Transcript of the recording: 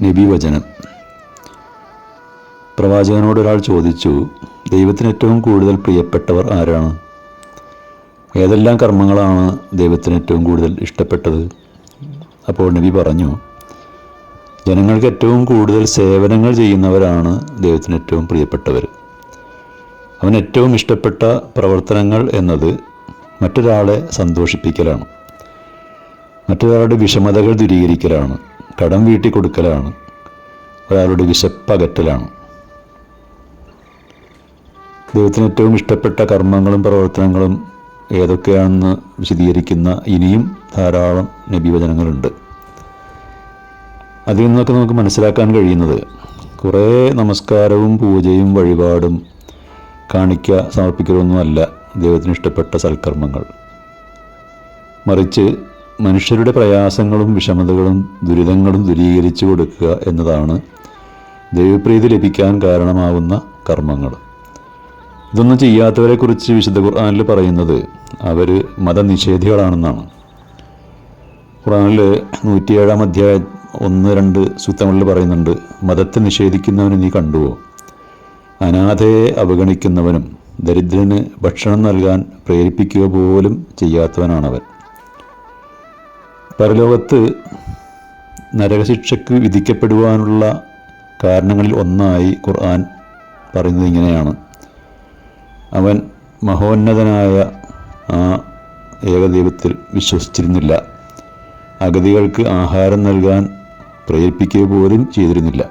നബിവചനം. പ്രവാചകനോട് ഒരാൾ ചോദിച്ചു, ദൈവത്തിന് ഏറ്റവും കൂടുതൽ പ്രിയപ്പെട്ടവർ ആരാണ്? ഏതെല്ലാം കർമ്മങ്ങളാണ് ദൈവത്തിന് ഏറ്റവും കൂടുതൽ ഇഷ്ടപ്പെട്ടത്? അപ്പോൾ നബി പറഞ്ഞു, ജനങ്ങൾക്ക് ഏറ്റവും കൂടുതൽ സേവനങ്ങൾ ചെയ്യുന്നവരാണ് ദൈവത്തിന് ഏറ്റവും പ്രിയപ്പെട്ടവർ. അവന് ഏറ്റവും ഇഷ്ടപ്പെട്ട പ്രവർത്തനങ്ങൾ എന്നത് മറ്റൊരാളെ സന്തോഷിപ്പിക്കലാണ്, മറ്റൊരാളുടെ വിഷമതകൾ ദൂരീകരിക്കലാണ്, കടം വീട്ടിക്കൊടുക്കലാണ്, ഒരാളുടെ വിശപ്പകറ്റലാണ്. ദൈവത്തിന് ഏറ്റവും ഇഷ്ടപ്പെട്ട കർമ്മങ്ങളും പ്രവർത്തനങ്ങളും ഏതൊക്കെയാണെന്ന് വിശദീകരിക്കുന്ന ഇനിയും ധാരാളം നബിവചനങ്ങളുണ്ട്. അതിൽ നിന്നൊക്കെ നമുക്ക് മനസ്സിലാക്കാൻ കഴിയുന്നത്, കുറേ നമസ്കാരവും പൂജയും വഴിപാടും കാണിക്ക സമർപ്പിക്കലൊന്നുമല്ല ദൈവത്തിന് ഇഷ്ടപ്പെട്ട സൽക്കർമ്മങ്ങൾ. മറിച്ച് മനുഷ്യരുടെ പ്രയാസങ്ങളും വിഷമതകളും ദുരിതങ്ങളും ദൂരീകരിച്ചു കൊടുക്കുക എന്നതാണ് ദൈവപ്രീതി ലഭിക്കാൻ കാരണമാവുന്ന കർമ്മങ്ങൾ. ഇതൊന്നും ചെയ്യാത്തവരെക്കുറിച്ച് വിശുദ്ധ ഖുർആനിൽ പറയുന്നത് അവർ മതനിഷേധികളാണെന്നാണ്. ഖുർആനിൽ 107 അധ്യായം 1-2 സൂക്തങ്ങളിൽ പറയുന്നുണ്ട്, മതത്തെ നിഷേധിക്കുന്നവന് നീ കണ്ടുവോ? അനാഥയെ അവഗണിക്കുന്നവനും ദരിദ്രന് ഭക്ഷണം നൽകാൻ പ്രേരിപ്പിക്കുക പോലും ചെയ്യാത്തവനാണവൻ. പരലോകത്ത് നരകശിക്ഷയ്ക്ക് വിധിക്കപ്പെടുവാനുള്ള കാരണങ്ങളിൽ ഒന്നായി ഖുർആൻ പറയുന്നത് ഇങ്ങനെയാണ്: അവൻ മഹോന്നതനായ ആ ഏകദൈവത്തിൽ വിശ്വസിച്ചിരുന്നില്ല, അഗതികൾക്ക് ആഹാരം നൽകാൻ പ്രേരിപ്പിക്കുക പോലും ചെയ്തിരുന്നില്ല.